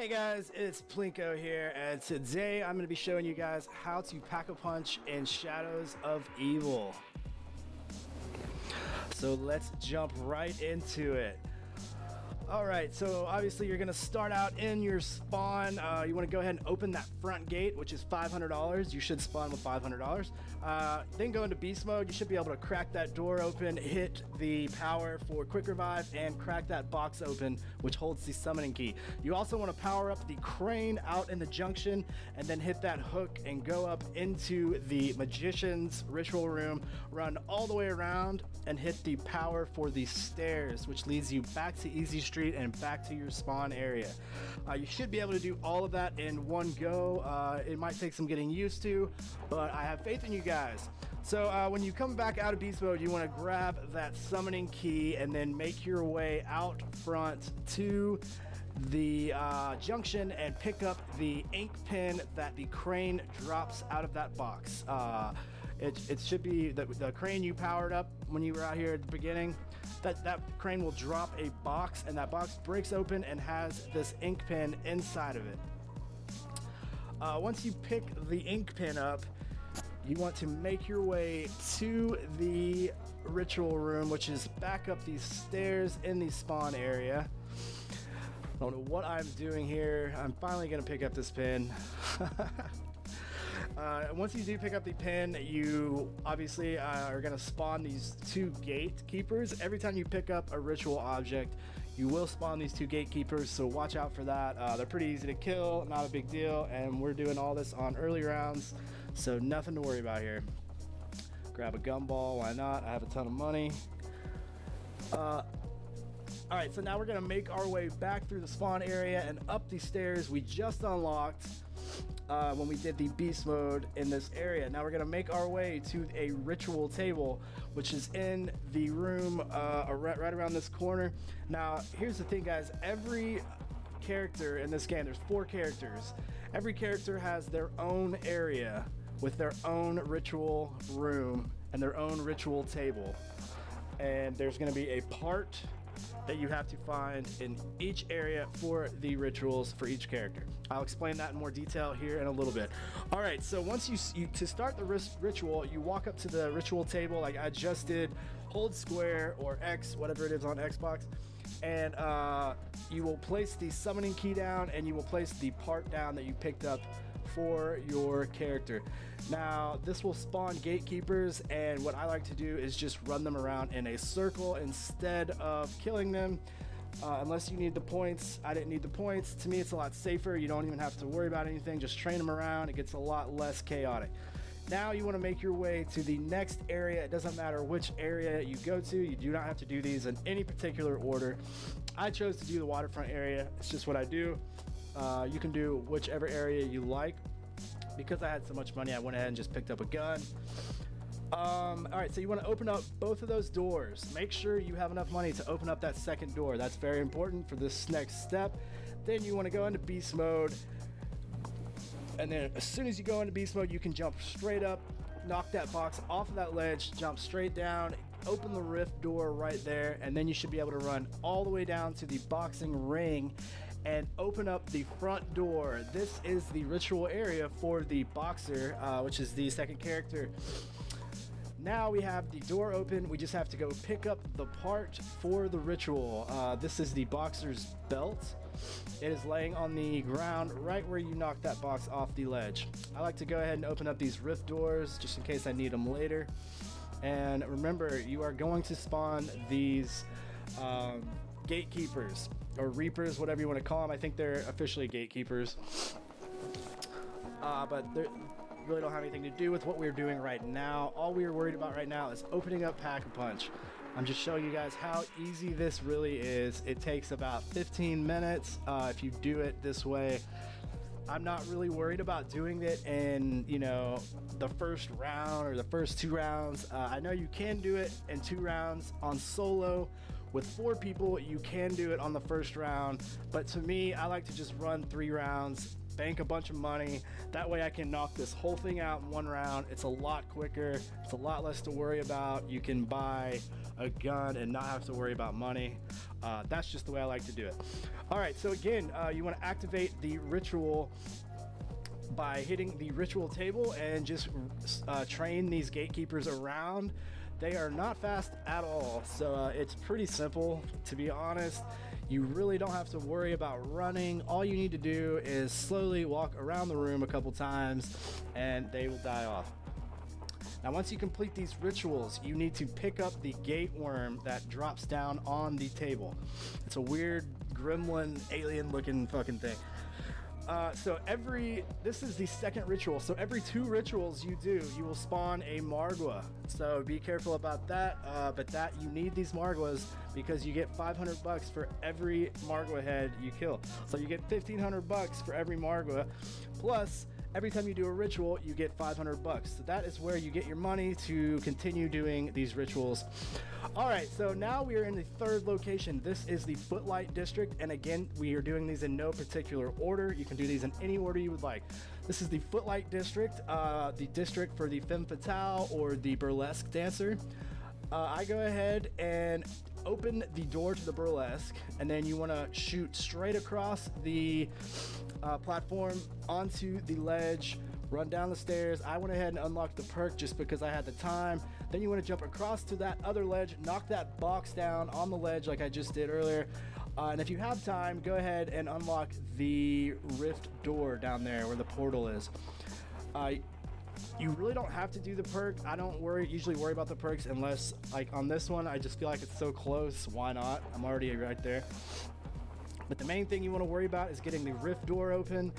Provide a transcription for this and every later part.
Hey guys, it's Plinko here, and today I'm going to be showing you guys how to pack a punch in Shadows of Evil. So let's jump right into it. Alright, so obviously you're going to start out in your spawn. You want to go ahead and open that front gate, which is $500. You should spawn with $500. Then go into beast mode. You should be able to crack that door open, hit the power for quick revive, and crack that box open, which holds the summoning key. You also want to power up the crane out in the junction, and then hit that hook and go up into the magician's ritual room, run all the way around, and hit the power for the stairs, which leads you back to Easy Street and back to your spawn area. You should be able to do all of that in one go. It might take some getting used to, but I have faith in you guys. So when you come back out of beast mode, you want to grab that summoning key and then make your way out front to the junction and pick up the ink pen that the crane drops out of that box. It should be the crane you powered up when you were out here at the beginning. That crane will drop a box, and that box breaks open and has this ink pen inside of it. Once you pick the ink pen up, you want to make your way to the ritual room, which is back up these stairs in the spawn area. I don't know what I'm doing here. I'm finally going to pick up this pen. Once you do pick up the pen, you obviously are going to spawn these two gatekeepers. Every time you pick up a ritual object, you will spawn these two gatekeepers, so watch out for that. They're pretty easy to kill, not a big deal, and we're doing all this on early rounds, so nothing to worry about here. Grab a gumball, why not? I have a ton of money. Alright, so now we're going to make our way back through the spawn area and up the stairs we just unlocked when we did the beast mode in this area. Now we're going to make our way to a ritual table, which is in the room right around this corner. Now here's the thing, guys. Every character in this game, there's 4 characters. Every character has their own area with their own ritual room and their own ritual table. And there's going to be a part that you have to find in each area for the rituals for each character. I'll explain that in more detail here in a little bit. All right, so once you to start the ritual, you walk up to the ritual table like I just did, hold square or X, whatever it is on Xbox, and you will place the summoning key down, and you will place the part down that you picked up for your character. Now this will spawn gatekeepers, and what I like to do is just run them around in a circle instead of killing them, unless you need the points. I didn't need the points. To me, it's a lot safer. You don't even have to worry about anything. Just train them around. It gets a lot less chaotic. Now you want to make your way to the next area. It doesn't matter which area you go to. You do not have to do these in any particular order. I chose to do the waterfront area. It's just what I do. You can do whichever area you like. Because I had so much money, I went ahead and just picked up a gun. Alright, so you want to open up both of those doors. Make sure you have enough money to open up that second door. That's very important for this next step. Then you want to go into beast mode. And then as soon as you go into beast mode, you can jump straight up, knock that box off of that ledge, jump straight down, open the rift door right there, and then you should be able to run all the way down to the boxing ring and open up the front door. This is the ritual area for the boxer, which is the second character. Now we have the door open. We just have to go pick up the part for the ritual. This is the boxer's belt. It is laying on the ground right where you knocked that box off the ledge. I like to go ahead and open up these rift doors just in case I need them later. And remember, you are going to spawn these gatekeepers or reapers, whatever you want to call them. I think they're officially gatekeepers, but they really don't have anything to do with what we're doing right now. All we are worried about right now is opening up Pack-a-Punch. I'm just showing you guys how easy this really is. It takes about 15 minutes if you do it this way. I'm not really worried about doing it in, you know, the first round or the first 2 rounds. I know you can do it in 2 rounds on solo With 4 people, you can do it on the first round, but to me, I like to just run 3 rounds, bank a bunch of money. That way I can knock this whole thing out in 1 round. It's a lot quicker. It's a lot less to worry about. You can buy a gun and not have to worry about money. That's just the way I like to do it. All right, so again, you want to activate the ritual by hitting the ritual table and just train these gatekeepers around. They are not fast at all, so it's pretty simple, to be honest. You really don't have to worry about running. All you need to do is slowly walk around the room a couple times and they will die off. Now, once you complete these rituals, you need to pick up the gate worm that drops down on the table. It's a weird gremlin alien looking fucking thing. This is the second ritual. So every 2 rituals you do, you will spawn a Margwa. So be careful about that. But you need these Margwas because you get 500 bucks for every Margwa head you kill. So you get 1,500 bucks for every Margwa. Plus, every time you do a ritual, you get 500 bucks. So that is where you get your money to continue doing these rituals. All right, so now we are in the 3rd location. This is the Footlight District, and again, we are doing these in no particular order. You can do these in any order you would like. This is the Footlight District, the district for the femme fatale or the burlesque dancer. I go ahead and open the door to the burlesque, and then you want to shoot straight across the platform onto the ledge, run down the stairs. I went ahead and unlocked the perk just because I had the time. Then you want to jump across to that other ledge, knock that box down on the ledge like I just did earlier. And if you have time, go ahead and unlock the rift door down there where the portal is. You really don't have to do the perk. I don't usually worry about the perks unless, like on this one, I just feel like it's so close. Why not? I'm already right there. But the main thing you want to worry about is getting the rift door open,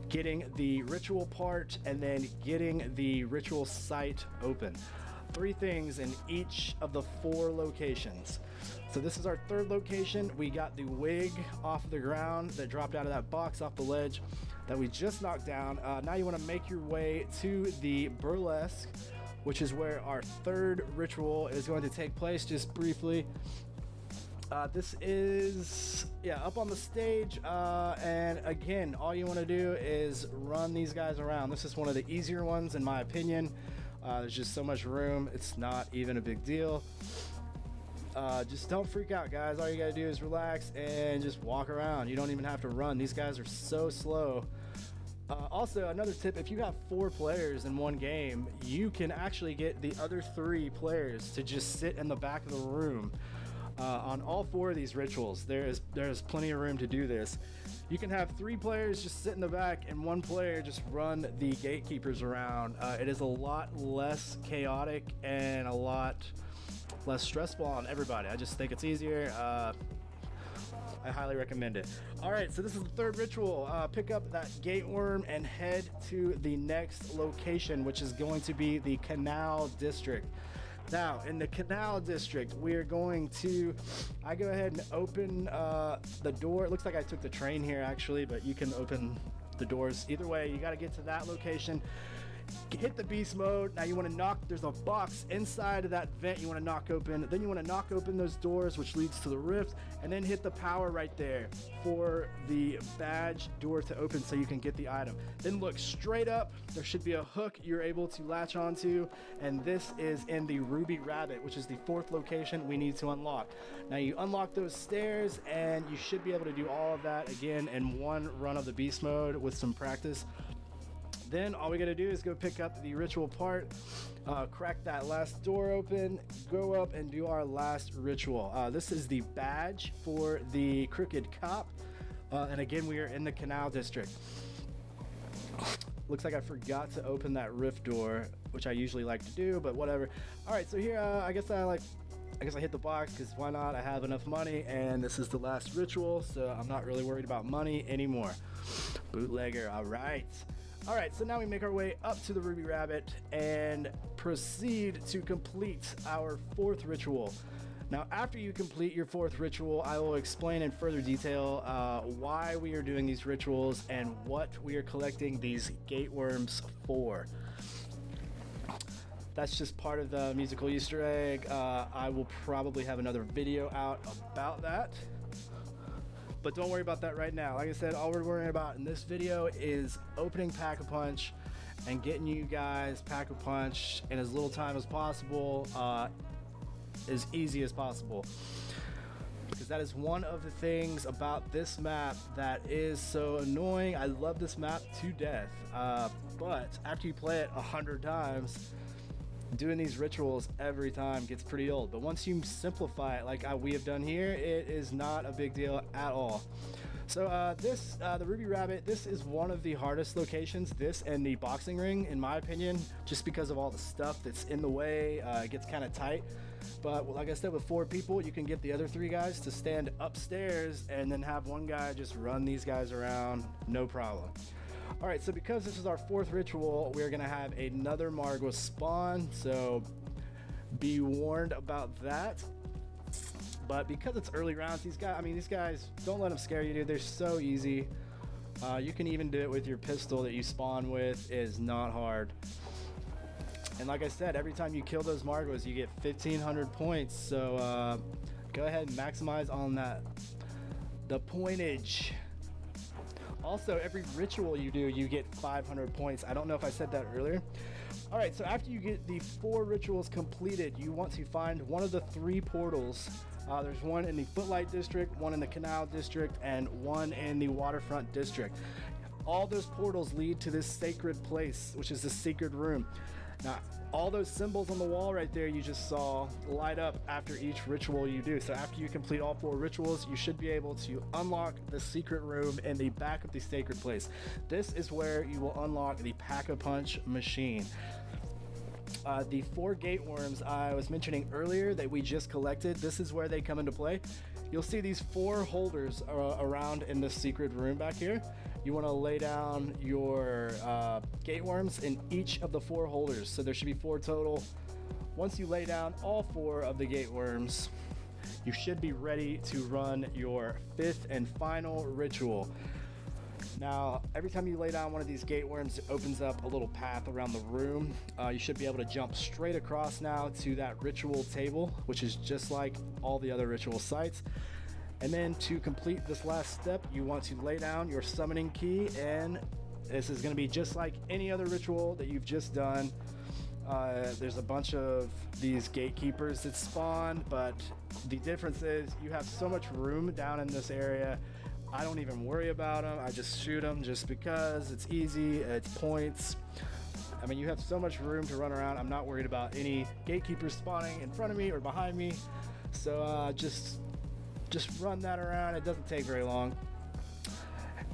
getting the ritual part, and then getting the ritual site open. 3 things in each of the 4 locations. So this is our 3rd location. We got the wig off the ground that dropped out of that box off the ledge that we just knocked down. Now you want to make your way to the burlesque, which is where our 3rd ritual is going to take place. Just briefly, this is up on the stage, and again, all you want to do is run these guys around. This is one of the easier ones in my opinion. There's just so much room, it's not even a big deal. Just don't freak out, guys. All you gotta do is relax and just walk around. You don't even have to run. These guys are so slow. Also, another tip, if you have 4 players in one game, you can actually get the other 3 players to just sit in the back of the room. On all 4 of these rituals, there's plenty of room to do this. You can have 3 players just sit in the back and 1 player just run the gatekeepers around. It is a lot less chaotic and a lot less stressful on everybody. I just think it's easier. I highly recommend it. All right, so this is the 3rd ritual. Pick up that gate worm and head to the next location, which is going to be the Canal District. Now, in the Canal District, we are going to, I go ahead and open the door. It looks like I took the train here, actually, but you can open the doors. Either way, you got to get to that location. Hit the beast mode. Now you want to knock, there's a box inside of that vent you want to knock open. Then you want to knock open those doors, which leads to the rift, and then hit the power right there for the badge door to open so you can get the item. Then look straight up. There should be a hook you're able to latch onto, and this is in the Ruby Rabbit, which is the 4th location we need to unlock. Now you unlock those stairs, and you should be able to do all of that again in one run of the beast mode with some practice. Then all we gotta do is go pick up the ritual part, crack that last door open, go up and do our last ritual. This is the badge for the Crooked Cop, and again we are in the Canal District. Looks like I forgot to open that rift door, which I usually like to do, but whatever. All right, so here I guess I hit the box because why not? I have enough money, and this is the last ritual, so I'm not really worried about money anymore. Bootlegger, all right. All right, so now we make our way up to the Ruby Rabbit and proceed to complete our 4th ritual. Now, after you complete your 4th ritual, I will explain in further detail why we are doing these rituals and what we are collecting these gate worms for. That's just part of the musical Easter egg. I will probably have another video out about that. But don't worry about that right now. Like I said, all we're worrying about in this video is opening Pack-a-Punch and getting you guys Pack-a-Punch in as little time as possible, as easy as possible. Because that is one of the things about this map that is so annoying. I love this map to death, but after you play it 100 times, doing these rituals every time gets pretty old. But once you simplify it like we have done here, it is not a big deal at all. So the Ruby Rabbit, this is one of the hardest locations, this and the boxing ring, in my opinion, just because of all the stuff that's in the way. It gets kind of tight. But like I said, with 4 people, you can get the other 3 guys to stand upstairs and then have one guy just run these guys around, no problem. All right, so because this is our 4th ritual, we're gonna have another Margwa spawn, so be warned about that. But because it's early rounds, these guys, don't let them scare you, dude. They're so easy. You can even do it with your pistol that you spawn with. It is not hard. And like I said, every time you kill those Margwas, you get 1,500 points. So go ahead and maximize on that, the pointage. Also, every ritual you do, you get 500 points. I don't know if I said that earlier. All right, so after you get the 4 rituals completed, you want to find one of the 3 portals. There's one in the Footlight District, one in the Canal District, and one in the Waterfront District. All those portals lead to this sacred place, which is the secret room. Now, all those symbols on the wall right there you just saw light up after each ritual you do. So after you complete all 4 rituals, you should be able to unlock the secret room in the back of the sacred place. This is where you will unlock the Pack-a-Punch machine. The 4 gate worms I was mentioning earlier that we just collected, this is where they come into play. You'll see these 4 holders around in the secret room back here. You want to lay down your gate worms in each of the 4 holders. So there should be 4 total. Once you lay down all 4 of the gate worms, you should be ready to run your 5th and final ritual. Now, every time you lay down one of these gate worms, it opens up a little path around the room. You should be able to jump straight across now to that ritual table, which is just like all the other ritual sites. And then to complete this last step, you want to lay down your summoning key, and this is going to be just like any other ritual that you've just done. There's a bunch of these gatekeepers that spawn, but the difference is you have so much room down in this area. I don't even worry about them. I just shoot them just because it's easy, it's points. I mean, you have so much room to run around. I'm not worried about any gatekeepers spawning in front of me or behind me. So just run that around. It doesn't take very long.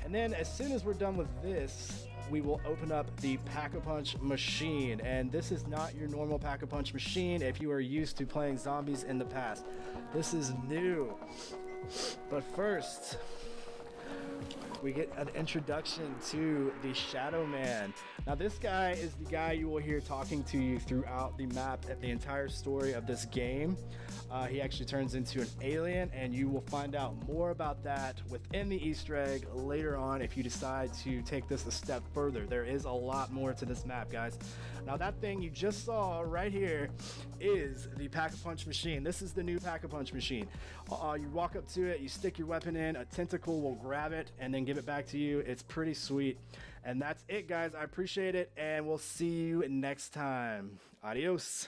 And then as soon as we're done with this, we will open up the Pack-a-Punch machine. And this is not your normal Pack-a-Punch machine if you are used to playing zombies in the past. This is new. But first, we get an introduction to the Shadow Man. Now this guy is the guy you will hear talking to you throughout the map at the entire story of this game. He actually turns into an alien, and you will find out more about that within the Easter egg later on if you decide to take this a step further. There is a lot more to this map, guys. Now that thing you just saw right here is the Pack-a-Punch machine. This is the new Pack-a-Punch machine. You walk up to it, you stick your weapon in, a tentacle will grab it and then give it back to you. It's pretty sweet. And that's it, guys. I appreciate it, and we'll see you next time. Adios.